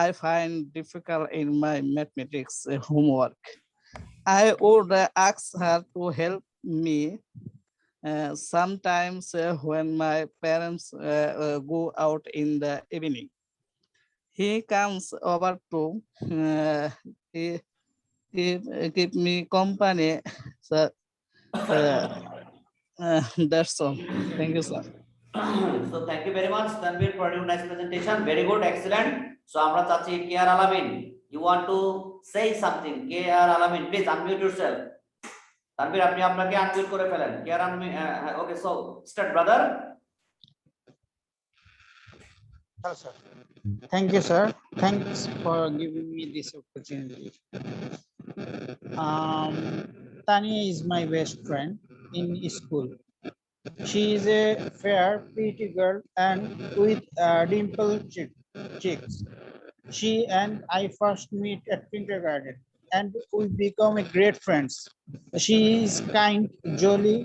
Speaker 2: I find difficult in my mathematics homework, I would ask her to help me. Sometimes when my parents go out in the evening, he comes over to keep me company. So, that's all. Thank you, sir.
Speaker 1: So thank you very much Tanvir for your nice presentation. Very good, excellent. So আমরা চাচ্ছি KR Alamin, you want to say something? KR Alamin, please unmute yourself. Tanvir আপনি আপনাকে unmute করে ফেলেন। KR Alamin, okay, so start brother.
Speaker 10: Hello, sir. Thank you, sir. Thanks for giving me this opportunity. Tanya is my best friend in school. She is a fair, pretty girl and with dimpled cheeks. She and I first meet at kindergarten and we become great friends. She is kind, jolly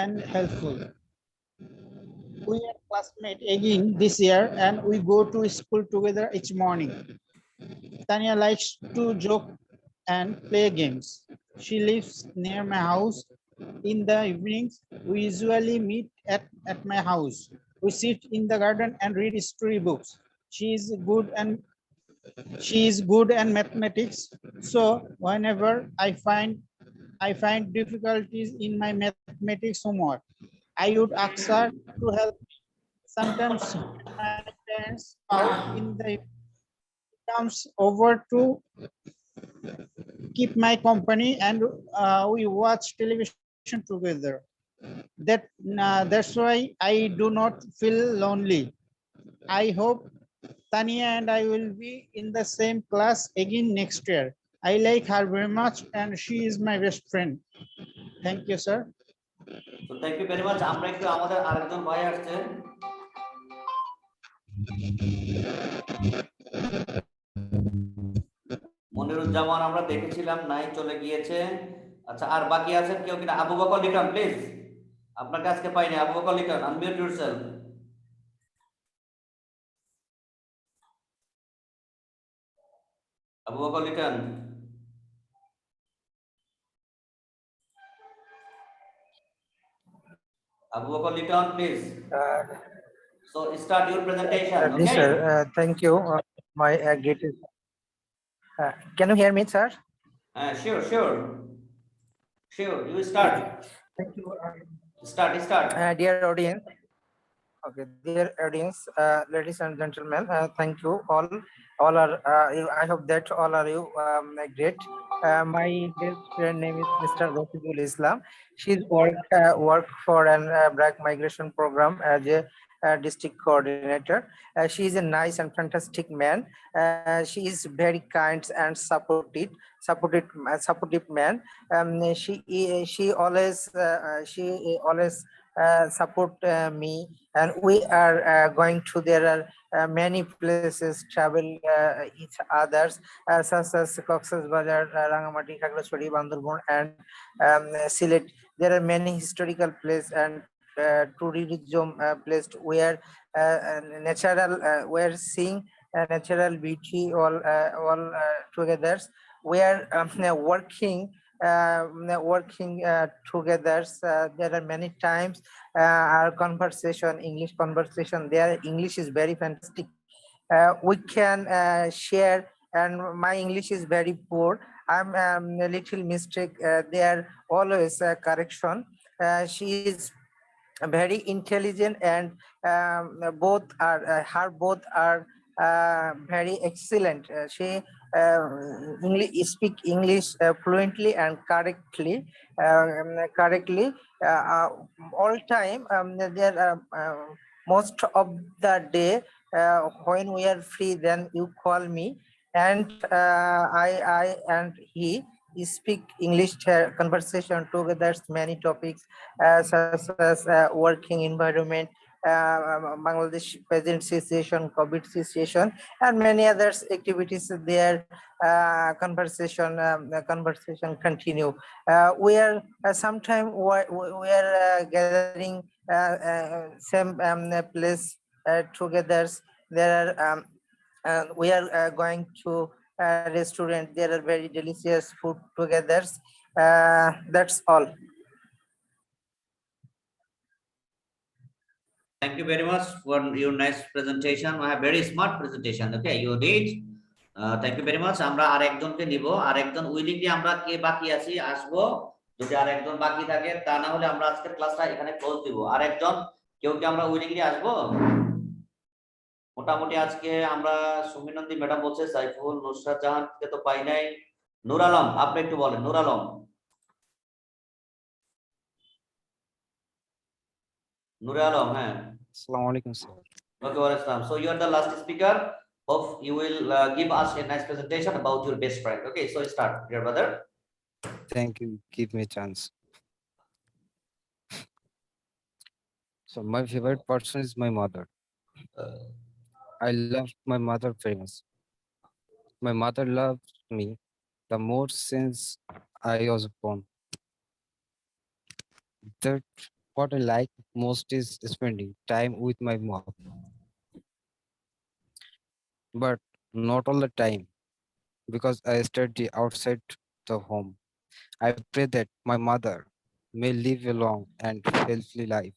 Speaker 10: and helpful. We are classmates again this year and we go to school together each morning. Tanya likes to joke and play games. She lives near my house. In the evenings, we usually meet at my house. We sit in the garden and read storybooks. She is good at mathematics. So whenever I find difficulties in my mathematics homework, I would ask her to help me. Sometimes my parents out in the comes over to keep my company and we watch television together. That's why I do not feel lonely. I hope Tanya and I will be in the same class again next year. I like her very much and she is my best friend. Thank you, sir.
Speaker 1: So thank you very much. আমরা একটু আমাদের আরেকজন ভাই আসছেন। মনিরুজ্জামান আমরা দেখেছিলাম নাই চলে গিয়েছে। আচ্ছা আর বাকি আছেন কেউ কিনা? আবু বকর লিটন প্লিজ, আপনাকে আজকে পাইনি। Abu Bakar Liton unmute yourself. Abu Bakar Liton, Abu Bakar Liton please. So start your presentation.
Speaker 8: Yes,
Speaker 1: Okay.
Speaker 8: sir. Thank you. My gate is. Can you hear me, sir?
Speaker 1: Sure, sure. Sure, you start.
Speaker 8: Thank you.
Speaker 1: Start.
Speaker 8: Dear audience. Okay, dear audience, ladies and gentlemen, thank you all. All are. I hope that all are you great. My best friend name is Mr. Rafizul Islam. She's work for an black migration program as a district coordinator. She is a nice and fantastic man. She is very kind and supportive man. She always support me, and we are going to. There are many places travel each others, such as Cox's Bazar, Rangamati, Kaglaswadi, Bandarbon, and Sylhet. There are many historical places and tourism places where we're seeing natural beauty all together. We are working together. There are many times our conversation, English conversation. Their English is very fantastic. We can share, and my English is very poor. I'm a little mistake. There always correction. She is very intelligent, and both are very excellent. She speak English fluently and correctly. All time. There most of the day when we are free, then you call me, and I and he speak English conversation together. Many topics such as working environment, Bangladesh present situation, COVID situation, and many other activities. Their conversation continue. We are sometime we are gathering same place together. There are we are going to a restaurant. There are very delicious food together. That's all.
Speaker 1: Thank you very much for your nice presentation. I have very smart presentation. Okay, you did. Thank you very much. আমরা আরেকজনকে নিব, আরেকজন willingly আমরা কে বাকি আছি আসবো। যদি আরেকজন বাকি থাকে, তা না হলে আমরা আজকের ক্লাসটা এখানে ক্লোজ দিব। আরেকজন কেউ কি আমরা উইলিংলি আসবো? মোটামুটি আজকে আমরা সুমিনন্দী ম্যাডাম বলছে, সাইফুল, নুসরাত জাহানকে তো পাই নাই। নূর আলম, আপনি একটু বলেন। নূর Alam, Nure Alam,
Speaker 6: Assalamualaikum, sir.
Speaker 1: Okay, welcome. So you are the last speaker. Hope you will give us a nice presentation about your best friend. Okay, so start, dear brother.
Speaker 6: Thank you. Give me a chance. So my favorite person is my mother. I love my mother very much. My mother loves me the most since I was born. That what I like most is spending time with my mom. But not all the time, because I study outside the home. I pray that my mother may live a long and healthy life.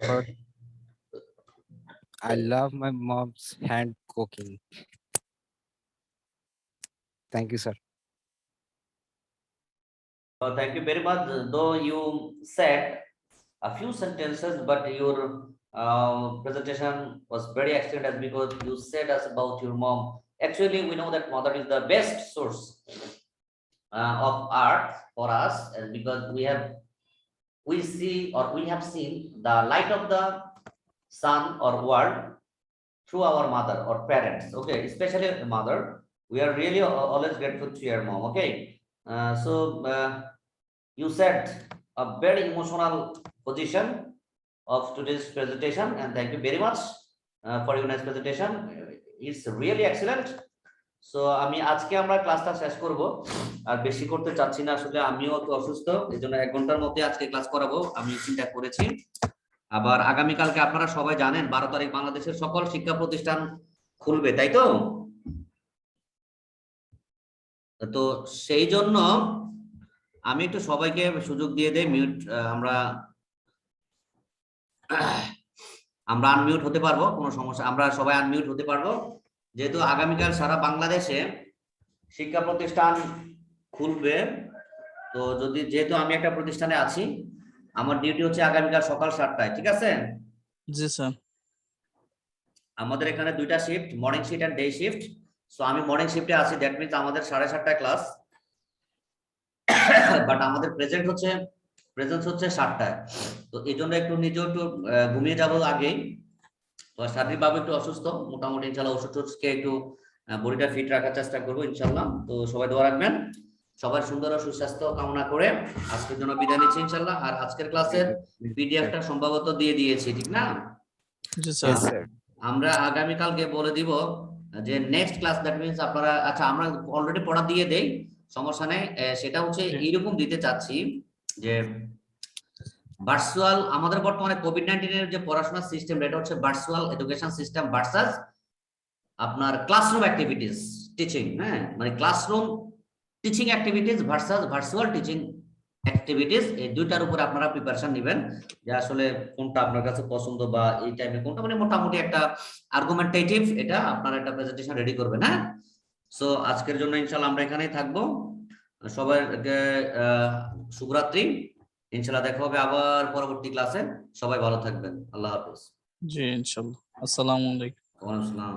Speaker 6: But I love my mom's hand cooking. Thank you, sir.
Speaker 1: Thank you very much. Though you said a few sentences, but your presentation was very excellent, as because you said us about your mom. Actually, we know that mother is the best source of art for us, and because we have seen the light of the sun or world through our mother or parents. Okay, especially the mother. We are really always grateful to your mom. Okay, you said a very emotional position of today's presentation, and thank you very much for your nice presentation. It's really excellent. So আমি আজকে আমরা ক্লাসটা শেষ করব, আর বেশি করতে চাচ্ছি না। আসলে আমিও একটু অসুস্থ, এজন্য 1 ঘন্টার মধ্যে আজকে ক্লাস করাবো আমি চিন্তা করেছি। আবার আগামী কালকে আপনারা সবাই জানেন 12 তারিখ বাংলাদেশের সকল শিক্ষা প্রতিষ্ঠান খুলবে, তাই তো? তো সেই জন্য আমি একটু সবাইকে সুযোগ দিয়ে দেই মিউট। আমরা আমরা আনমিউট হতে পারবো, কোনো সমস্যা, আমরা সবাই আনমিউট হতে পারবো, যেহেতু আগামীকাল সারা বাংলাদেশে শিক্ষা প্রতিষ্ঠান খুলবে। তো যদি, যেহেতু আমি একটা প্রতিষ্ঠানে আছি, আমার ডিউটি হচ্ছে আগামীকাল সকাল 7টায়, ঠিক আছে?
Speaker 2: জি স্যার।
Speaker 1: আমাদের এখানে দুইটা shift, morning shift and day shift. So আমি মর্নিং শিফটে আছি, দ্যাট মিন্স আমাদের 7:30টায় ক্লাস, বাট আমাদের প্রেজেন্স হচ্ছে 7টায়। তো এই জন্য একটু নিজেও একটু ঘুমিয়ে যাবো আগেই। তো শারীরিকভাবে একটু অসুস্থ, মোটামুটি ইনশাল্লাহ ওষুধ খেয়ে একটু বডিটা ফিট রাখার চেষ্টা করবো ইনশাল্লাহ। তো সবাই দোয়া রাখবেন, সবার সুন্দর ও সুস্বাস্থ্য কামনা করে আজকের জন্য বিদায় নিচ্ছি ইনশাল্লাহ। আর আজকের ক্লাসের পিডিএফটা সম্ভবত দিয়ে দিয়েছি, ঠিক না?
Speaker 2: জি
Speaker 6: Yes,
Speaker 2: স্যার।
Speaker 6: sir.
Speaker 1: আমরা আগামীকালকে বলে দিব যে নেক্সট ক্লাস, দ্যাট মিন্স আপনারা, আচ্ছা আমরা অলরেডি পড়া দিয়ে দেই, সমস্যা নেই। সেটা হচ্ছে এইরকম দিতে চাচ্ছি যে ভার্চুয়াল, আমাদের বর্তমানে কোভিড-19 এর যে পড়াশোনার সিস্টেম, এটা হচ্ছে ভার্চুয়াল এডুকেশন সিস্টেম ভার্সাস আপনার ক্লাসরুম অ্যাক্টিভিটিস টিচিং। হ্যাঁ, মানে classroom teaching activities versus virtual teaching activities, এই দুইটার উপরে আপনারা প্রিপারেশন নেবেন যে আসলে কোনটা আপনার কাছে পছন্দ বা এই টাইমে কোনটা, মানে মোটামুটি একটা আর্গুমেন্টেটিভ, এটা আপনারা একটা প্রেজেন্টেশন রেডি করবেন। হ্যাঁ, সো আজকের জন্য ইনশাআল্লাহ আমরা এখানেই থাকবো। সবাইকে শুভরাত্রি, ইনশাআল্লাহ দেখা হবে আবার পরবর্তী ক্লাসে। সবাই ভালো থাকবেন, আল্লাহ হাফেজ।
Speaker 2: জি ইনশাল্লাহ। আসসালামু আলাইকুম।
Speaker 1: ওয়ালাইকুম আসসালাম।